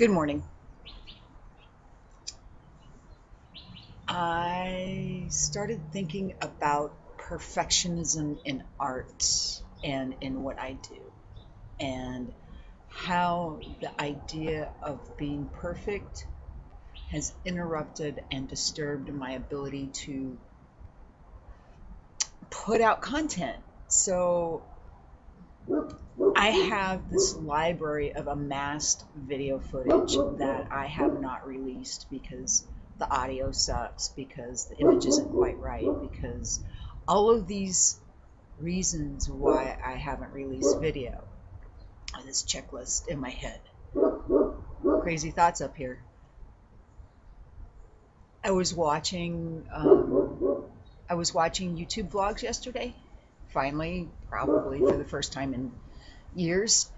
Good morning. I started thinking about perfectionism in art and in what I do, and how the idea of being perfect has interrupted and disturbed my ability to put out content. So I have this library of amassed video footage that I have not released because the audio sucks, because the image isn't quite right, because all of these reasons why I haven't released video. This checklist in my head. Crazy thoughts up here. I was watching YouTube vlogs yesterday. Finally, probably for the first time in years.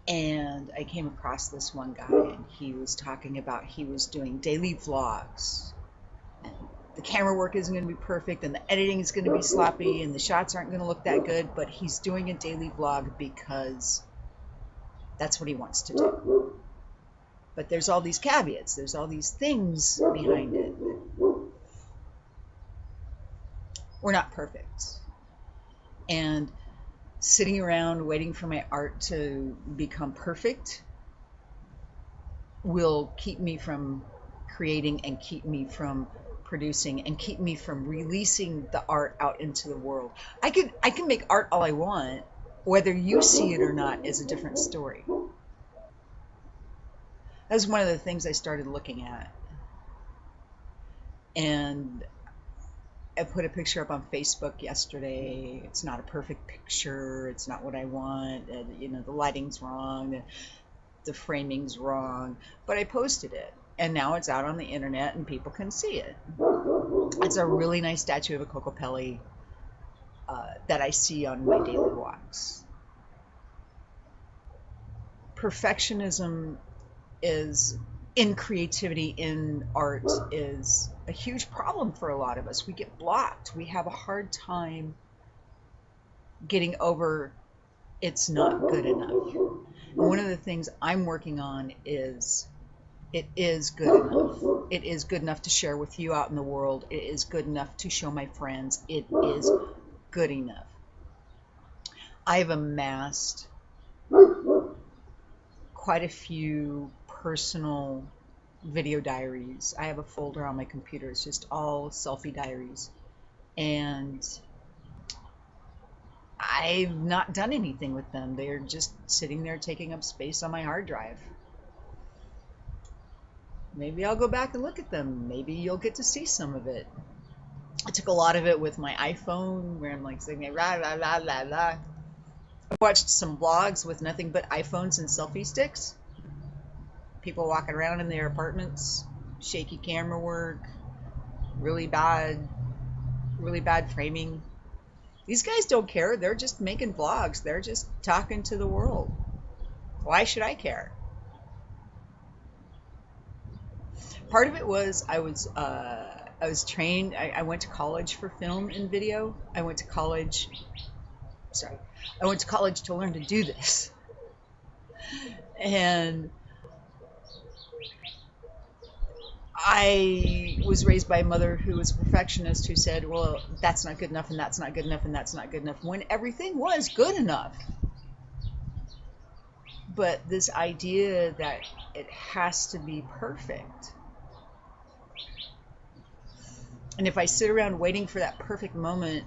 And I came across this one guy, and he was talking about he was doing daily vlogs. And the camera work isn't going to be perfect, and the editing is going to be sloppy, and the shots aren't going to look that good, but he's doing a daily vlog because that's what he wants to do. But there's all these caveats, there's all these things behind it. We're not perfect. And sitting around waiting for my art to become perfect will keep me from creating and keep me from producing and keep me from releasing the art out into the world. I can make art all I want. Whether you see it or not is a different story. That was one of the things I started looking at. And I put a picture up on Facebook yesterday. It's not a perfect picture. It's not what I want. The lighting's wrong. The framing's wrong. But I posted it. And now it's out on the internet and people can see it. It's a really nice statue of a Cocopelli that I see on my daily walks. Perfectionism is in creativity, in art, is a huge problem for a lot of us. We get blocked. We have a hard time getting over it's not good enough. And one of the things I'm working on is it is good enough. It is good enough to share with you out in the world. It is good enough to show my friends. It is good enough. I've amassed quite a few personal video diaries. I have a folder on my computer. It's just all selfie diaries. And I've not done anything with them. They're just sitting there taking up space on my hard drive. Maybe I'll go back and look at them. Maybe you'll get to see some of it. I took a lot of it with my iPhone where I'm like saying rah la la la la. I watched some vlogs with nothing but iPhones and selfie sticks. People walking around in their apartments, shaky camera work, really bad framing. These guys don't care. They're just making vlogs. They're just talking to the world. Why should I care? Part of it was I was trained. I went to college for film and video. I went to college to learn to do this. And I was raised by a mother who was a perfectionist who said, well, that's not good enough, and that's not good enough, and that's not good enough, when everything was good enough. But this idea that it has to be perfect. And if I sit around waiting for that perfect moment,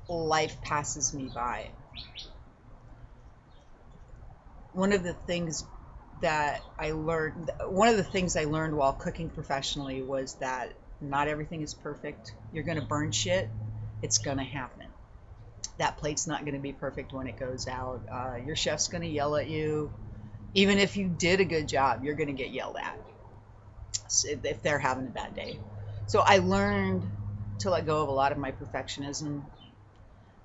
life passes me by. One of the things I learned while cooking professionally was that not everything is perfect. You're going to burn shit. It's going to happen. That plate's not going to be perfect when it goes out. Your chef's going to yell at you. Even if you did a good job, you're going to get yelled at if they're having a bad day. So I learned to let go of a lot of my perfectionism.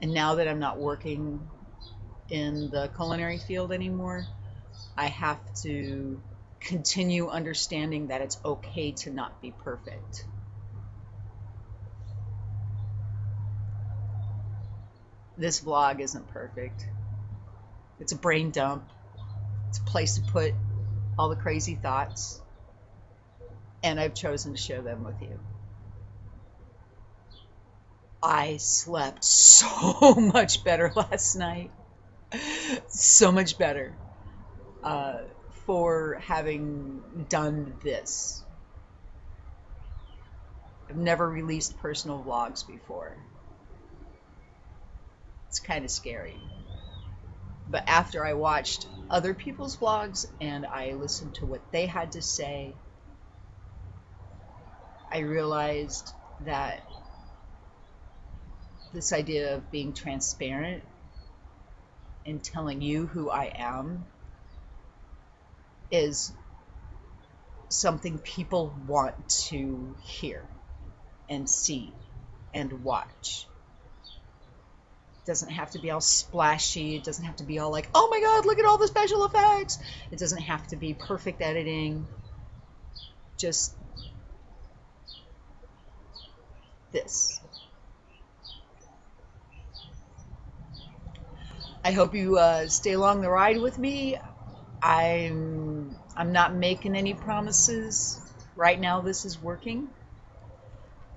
And now that I'm not working in the culinary field anymore, I have to continue understanding that it's okay to not be perfect. This vlog isn't perfect. It's a brain dump. It's a place to put all the crazy thoughts, and I've chosen to share them with you. I slept so much better last night. So much better uh, for having done this. I've never released personal vlogs before. It's kind of scary. But after I watched other people's vlogs and I listened to what they had to say, I realized that this idea of being transparent and telling you who I am is something people want to hear and see and watch. It doesn't have to be all splashy. It doesn't have to be all like, oh my God, look at all the special effects. It doesn't have to be perfect editing. Just this. I hope you stay along the ride with me. I'm not making any promises. Right now, this is working.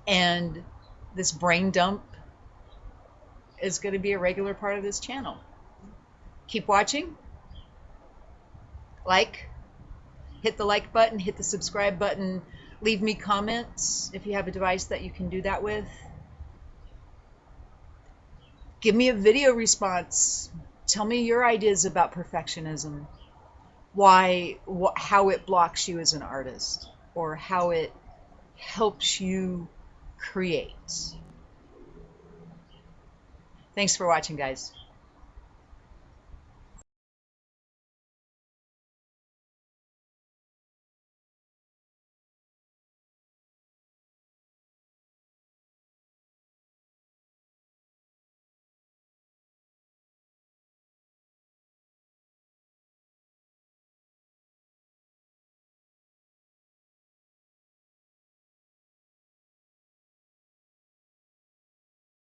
And this brain dump is going to be a regular part of this channel. Keep watching. Like. Hit the like button. Hit the subscribe button. Leave me comments if you have a device that you can do that with. Give me a video response. Tell me your ideas about perfectionism. How it blocks you as an artist, or how it helps you create. Thanks for watching, guys.